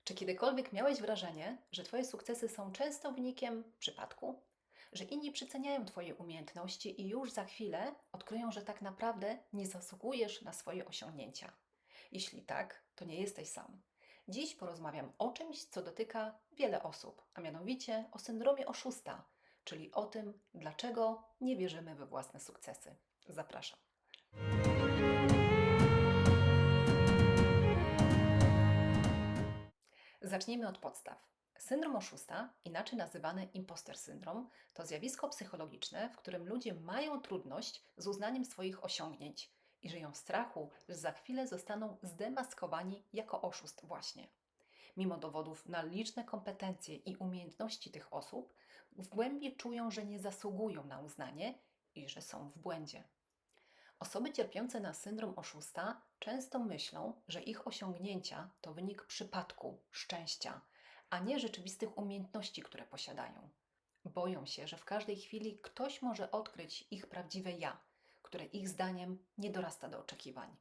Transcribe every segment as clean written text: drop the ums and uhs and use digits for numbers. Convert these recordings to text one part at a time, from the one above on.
Czy kiedykolwiek miałeś wrażenie, że Twoje sukcesy są często wynikiem przypadku? Że inni przeceniają Twoje umiejętności i już za chwilę odkryją, że tak naprawdę nie zasługujesz na swoje osiągnięcia? Jeśli tak, to nie jesteś sam. Dziś porozmawiam o czymś, co dotyka wiele osób, a mianowicie o syndromie oszusta, czyli o tym, dlaczego nie wierzymy we własne sukcesy. Zapraszam. Zacznijmy od podstaw. Syndrom oszusta, inaczej nazywany imposter syndrom, to zjawisko psychologiczne, w którym ludzie mają trudność z uznaniem swoich osiągnięć i żyją w strachu, że za chwilę zostaną zdemaskowani jako oszust właśnie. Mimo dowodów na liczne kompetencje i umiejętności tych osób, w głębi czują, że nie zasługują na uznanie i że są w błędzie. Osoby cierpiące na syndrom oszusta często myślą, że ich osiągnięcia to wynik przypadku, szczęścia, a nie rzeczywistych umiejętności, które posiadają. Boją się, że w każdej chwili ktoś może odkryć ich prawdziwe ja, które ich zdaniem nie dorasta do oczekiwań.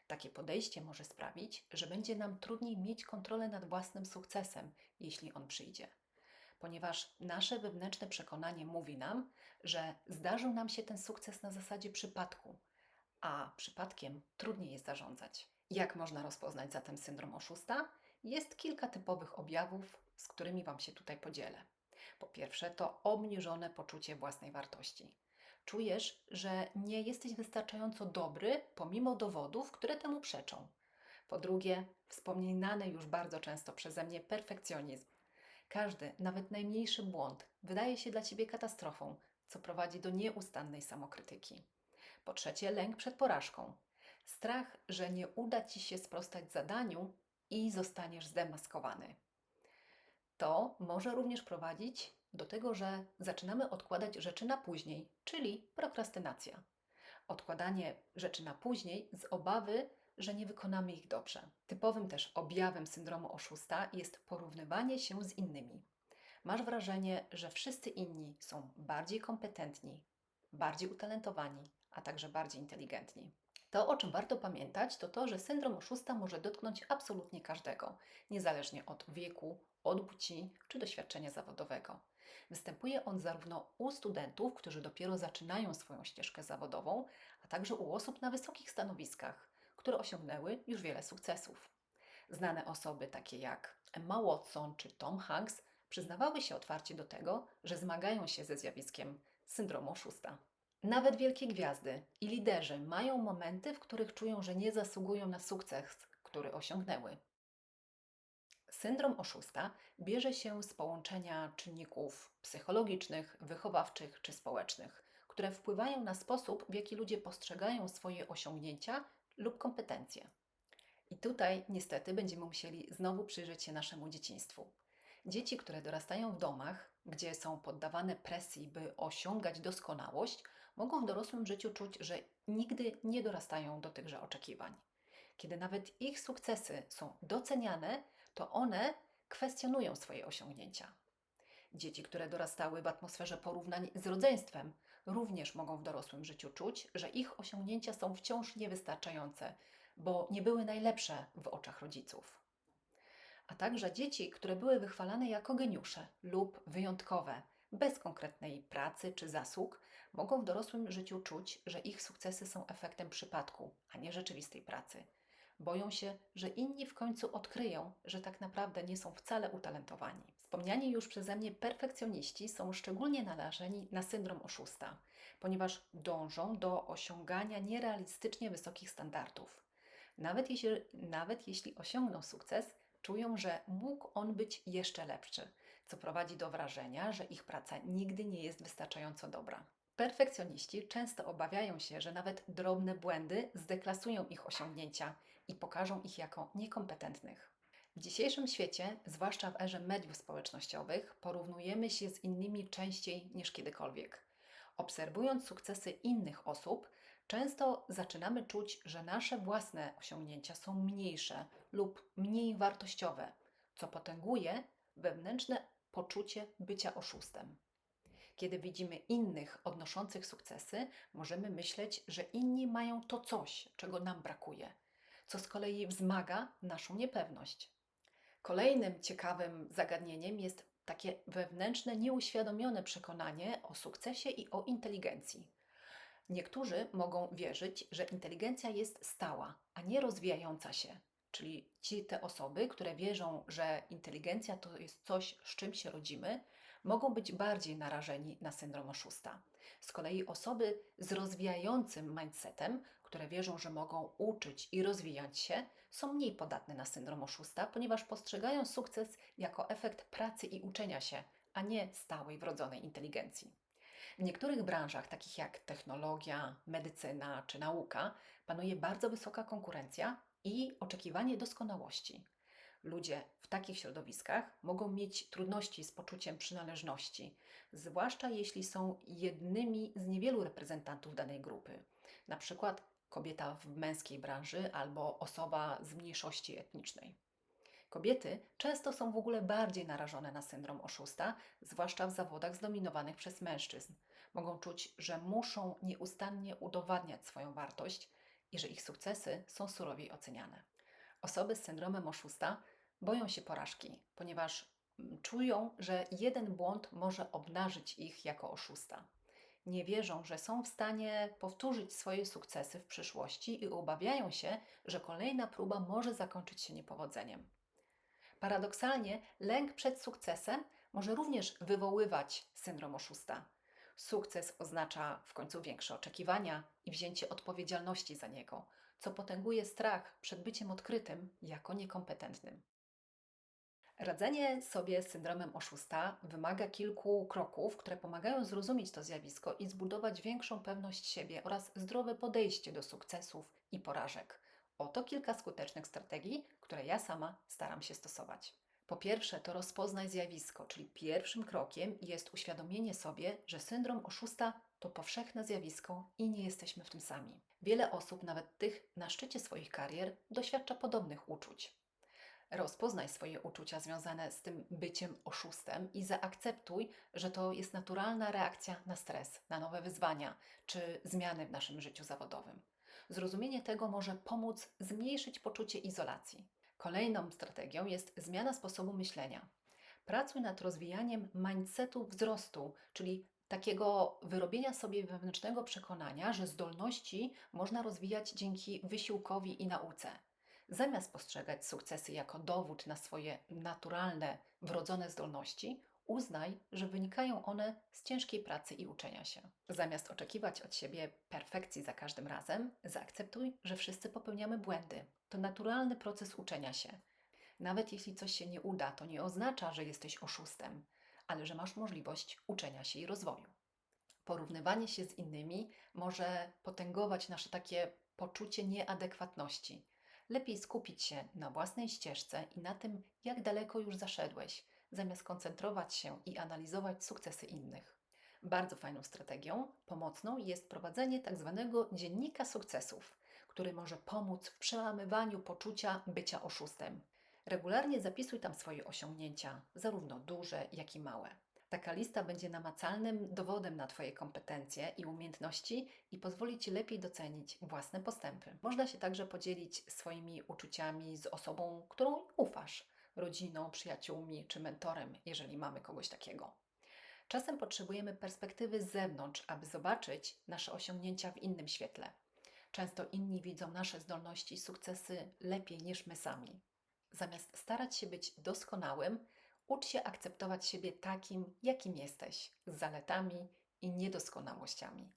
Takie podejście może sprawić, że będzie nam trudniej mieć kontrolę nad własnym sukcesem, jeśli on przyjdzie, ponieważ nasze wewnętrzne przekonanie mówi nam, że zdarzył nam się ten sukces na zasadzie przypadku, a przypadkiem trudniej jest zarządzać. Jak można rozpoznać zatem syndrom oszusta? Jest kilka typowych objawów, z którymi Wam się tutaj podzielę. Po pierwsze, to obniżone poczucie własnej wartości. Czujesz, że nie jesteś wystarczająco dobry, pomimo dowodów, które temu przeczą. Po drugie, wspominany już bardzo często przeze mnie perfekcjonizm. Każdy, nawet najmniejszy błąd wydaje się dla Ciebie katastrofą, co prowadzi do nieustannej samokrytyki. Po trzecie, lęk przed porażką. Strach, że nie uda Ci się sprostać zadaniu i zostaniesz zdemaskowany. To może również prowadzić do tego, że zaczynamy odkładać rzeczy na później, czyli prokrastynacja. Odkładanie rzeczy na później z obawy, że nie wykonamy ich dobrze. Typowym też objawem syndromu oszusta jest porównywanie się z innymi. Masz wrażenie, że wszyscy inni są bardziej kompetentni, bardziej utalentowani, a także bardziej inteligentni. To, o czym warto pamiętać, to to, że syndrom oszusta może dotknąć absolutnie każdego, niezależnie od wieku, od płci czy doświadczenia zawodowego. Występuje on zarówno u studentów, którzy dopiero zaczynają swoją ścieżkę zawodową, a także u osób na wysokich stanowiskach, które osiągnęły już wiele sukcesów. Znane osoby takie jak Emma Watson czy Tom Hanks przyznawały się otwarcie do tego, że zmagają się ze zjawiskiem syndromu oszusta. Nawet wielkie gwiazdy i liderzy mają momenty, w których czują, że nie zasługują na sukces, który osiągnęły. Syndrom oszusta bierze się z połączenia czynników psychologicznych, wychowawczych czy społecznych, które wpływają na sposób, w jaki ludzie postrzegają swoje osiągnięcia lub kompetencje. I tutaj niestety będziemy musieli znowu przyjrzeć się naszemu dzieciństwu. Dzieci, które dorastają w domach, gdzie są poddawane presji, by osiągać doskonałość, mogą w dorosłym życiu czuć, że nigdy nie dorastają do tychże oczekiwań. Kiedy nawet ich sukcesy są doceniane, to one kwestionują swoje osiągnięcia. Dzieci, które dorastały w atmosferze porównań z rodzeństwem, również mogą w dorosłym życiu czuć, że ich osiągnięcia są wciąż niewystarczające, bo nie były najlepsze w oczach rodziców. A także dzieci, które były wychwalane jako geniusze lub wyjątkowe, bez konkretnej pracy czy zasług, mogą w dorosłym życiu czuć, że ich sukcesy są efektem przypadku, a nie rzeczywistej pracy. Boją się, że inni w końcu odkryją, że tak naprawdę nie są wcale utalentowani. Wspomniani już przeze mnie perfekcjoniści są szczególnie narażeni na syndrom oszusta, ponieważ dążą do osiągania nierealistycznie wysokich standardów. Nawet jeśli osiągną sukces, czują, że mógł on być jeszcze lepszy, co prowadzi do wrażenia, że ich praca nigdy nie jest wystarczająco dobra. Perfekcjoniści często obawiają się, że nawet drobne błędy zdeklasują ich osiągnięcia i pokażą ich jako niekompetentnych. W dzisiejszym świecie, zwłaszcza w erze mediów społecznościowych, porównujemy się z innymi częściej niż kiedykolwiek. Obserwując sukcesy innych osób, często zaczynamy czuć, że nasze własne osiągnięcia są mniejsze lub mniej wartościowe, co potęguje wewnętrzne poczucie bycia oszustem. Kiedy widzimy innych odnoszących sukcesy, możemy myśleć, że inni mają to coś, czego nam brakuje, co z kolei wzmaga naszą niepewność. Kolejnym ciekawym zagadnieniem jest takie wewnętrzne, nieuświadomione przekonanie o sukcesie i o inteligencji. Niektórzy mogą wierzyć, że inteligencja jest stała, a nie rozwijająca się. Czyli te osoby, które wierzą, że inteligencja to jest coś, z czym się rodzimy, mogą być bardziej narażeni na syndrom oszusta. Z kolei osoby z rozwijającym mindsetem, które wierzą, że mogą uczyć i rozwijać się, są mniej podatne na syndrom oszusta, ponieważ postrzegają sukces jako efekt pracy i uczenia się, a nie stałej wrodzonej inteligencji. W niektórych branżach, takich jak technologia, medycyna czy nauka, panuje bardzo wysoka konkurencja i oczekiwanie doskonałości. Ludzie w takich środowiskach mogą mieć trudności z poczuciem przynależności, zwłaszcza jeśli są jednymi z niewielu reprezentantów danej grupy, na przykład kobieta w męskiej branży albo osoba z mniejszości etnicznej. Kobiety często są w ogóle bardziej narażone na syndrom oszusta, zwłaszcza w zawodach zdominowanych przez mężczyzn. Mogą czuć, że muszą nieustannie udowadniać swoją wartość i że ich sukcesy są surowiej oceniane. Osoby z syndromem oszusta boją się porażki, ponieważ czują, że jeden błąd może obnażyć ich jako oszusta. Nie wierzą, że są w stanie powtórzyć swoje sukcesy w przyszłości i obawiają się, że kolejna próba może zakończyć się niepowodzeniem. Paradoksalnie, lęk przed sukcesem może również wywoływać syndrom oszusta. Sukces oznacza w końcu większe oczekiwania i wzięcie odpowiedzialności za niego, co potęguje strach przed byciem odkrytym jako niekompetentnym. Radzenie sobie z syndromem oszusta wymaga kilku kroków, które pomagają zrozumieć to zjawisko i zbudować większą pewność siebie oraz zdrowe podejście do sukcesów i porażek. Oto kilka skutecznych strategii, które ja sama staram się stosować. Po pierwsze, to rozpoznaj zjawisko, czyli pierwszym krokiem jest uświadomienie sobie, że syndrom oszusta to powszechne zjawisko i nie jesteśmy w tym sami. Wiele osób, nawet tych na szczycie swoich karier, doświadcza podobnych uczuć. Rozpoznaj swoje uczucia związane z tym byciem oszustem i zaakceptuj, że to jest naturalna reakcja na stres, na nowe wyzwania czy zmiany w naszym życiu zawodowym. Zrozumienie tego może pomóc zmniejszyć poczucie izolacji. Kolejną strategią jest zmiana sposobu myślenia. Pracuj nad rozwijaniem mindsetu wzrostu, czyli takiego wyrobienia sobie wewnętrznego przekonania, że zdolności można rozwijać dzięki wysiłkowi i nauce. Zamiast postrzegać sukcesy jako dowód na swoje naturalne, wrodzone zdolności, uznaj, że wynikają one z ciężkiej pracy i uczenia się. Zamiast oczekiwać od siebie perfekcji za każdym razem, zaakceptuj, że wszyscy popełniamy błędy. To naturalny proces uczenia się. Nawet jeśli coś się nie uda, to nie oznacza, że jesteś oszustem, ale że masz możliwość uczenia się i rozwoju. Porównywanie się z innymi może potęgować nasze takie poczucie nieadekwatności. Lepiej skupić się na własnej ścieżce i na tym, jak daleko już zaszedłeś, zamiast koncentrować się i analizować sukcesy innych. Bardzo fajną strategią, pomocną jest prowadzenie tzw. dziennika sukcesów, który może pomóc w przełamywaniu poczucia bycia oszustem. Regularnie zapisuj tam swoje osiągnięcia, zarówno duże, jak i małe. Taka lista będzie namacalnym dowodem na Twoje kompetencje i umiejętności i pozwoli Ci lepiej docenić własne postępy. Można się także podzielić swoimi uczuciami z osobą, którą ufasz, rodziną, przyjaciółmi czy mentorem, jeżeli mamy kogoś takiego. Czasem potrzebujemy perspektywy z zewnątrz, aby zobaczyć nasze osiągnięcia w innym świetle. Często inni widzą nasze zdolności i sukcesy lepiej niż my sami. Zamiast starać się być doskonałym, ucz się akceptować siebie takim, jakim jesteś, z zaletami i niedoskonałościami.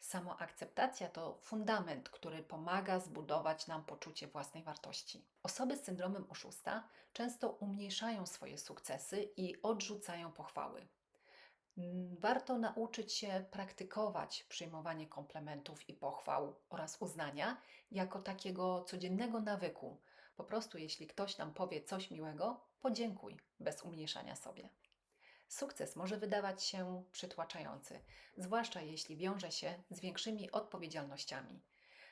Samoakceptacja to fundament, który pomaga zbudować nam poczucie własnej wartości. Osoby z syndromem oszusta często umniejszają swoje sukcesy i odrzucają pochwały. Warto nauczyć się praktykować przyjmowanie komplementów i pochwał oraz uznania jako takiego codziennego nawyku. Po prostu, jeśli ktoś nam powie coś miłego, podziękuj bez umniejszania sobie. Sukces może wydawać się przytłaczający, zwłaszcza jeśli wiąże się z większymi odpowiedzialnościami.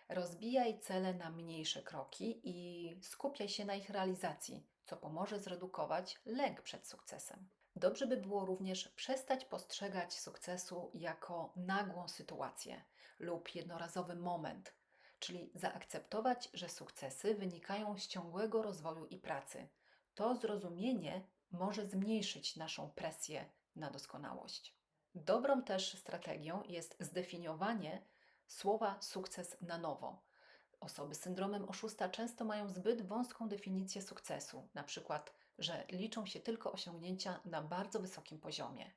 Rozbijaj cele na mniejsze kroki i skupiaj się na ich realizacji, co pomoże zredukować lęk przed sukcesem. Dobrze by było również przestać postrzegać sukcesu jako nagłą sytuację lub jednorazowy moment, czyli zaakceptować, że sukcesy wynikają z ciągłego rozwoju i pracy. To zrozumienie może zmniejszyć naszą presję na doskonałość. Dobrą też strategią jest zdefiniowanie słowa sukces na nowo. Osoby z syndromem oszusta często mają zbyt wąską definicję sukcesu, na przykład, że liczą się tylko osiągnięcia na bardzo wysokim poziomie.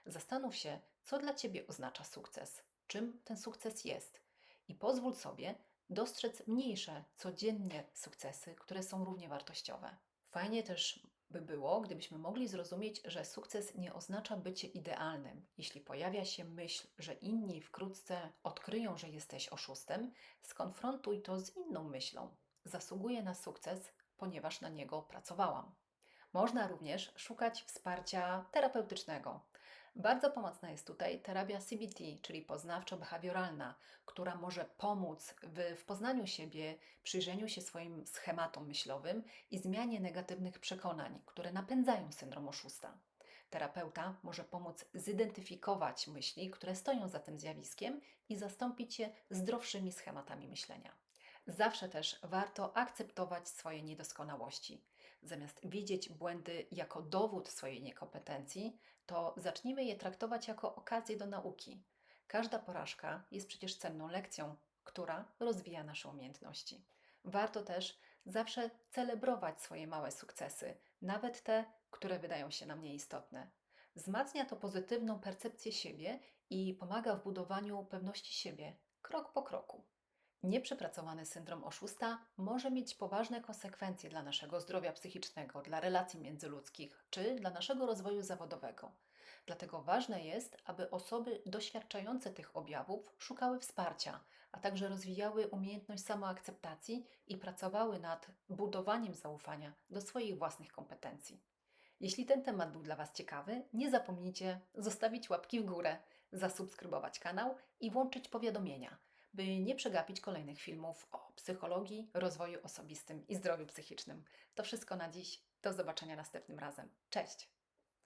Zastanów się, co dla Ciebie oznacza sukces, czym ten sukces jest i pozwól sobie dostrzec mniejsze, codziennie sukcesy, które są równie wartościowe. Fajnie też by było, gdybyśmy mogli zrozumieć, że sukces nie oznacza bycie idealnym. Jeśli pojawia się myśl, że inni wkrótce odkryją, że jesteś oszustem, skonfrontuj to z inną myślą. Zasługuję na sukces, ponieważ na niego pracowałam. Można również szukać wsparcia terapeutycznego. Bardzo pomocna jest tutaj terapia CBT, czyli poznawczo-behawioralna, która może pomóc w poznaniu siebie, przyjrzeniu się swoim schematom myślowym i zmianie negatywnych przekonań, które napędzają syndrom oszusta. Terapeuta może pomóc zidentyfikować myśli, które stoją za tym zjawiskiem i zastąpić je zdrowszymi schematami myślenia. Zawsze też warto akceptować swoje niedoskonałości. Zamiast widzieć błędy jako dowód swojej niekompetencji, to zacznijmy je traktować jako okazję do nauki. Każda porażka jest przecież cenną lekcją, która rozwija nasze umiejętności. Warto też zawsze celebrować swoje małe sukcesy, nawet te, które wydają się nam nieistotne. Wzmacnia to pozytywną percepcję siebie i pomaga w budowaniu pewności siebie krok po kroku. Nieprzepracowany syndrom oszusta może mieć poważne konsekwencje dla naszego zdrowia psychicznego, dla relacji międzyludzkich czy dla naszego rozwoju zawodowego. Dlatego ważne jest, aby osoby doświadczające tych objawów szukały wsparcia, a także rozwijały umiejętność samoakceptacji i pracowały nad budowaniem zaufania do swoich własnych kompetencji. Jeśli ten temat był dla Was ciekawy, nie zapomnijcie zostawić łapki w górę, zasubskrybować kanał i włączyć powiadomienia, by nie przegapić kolejnych filmów o psychologii, rozwoju osobistym i zdrowiu psychicznym. To wszystko na dziś. Do zobaczenia następnym razem. Cześć!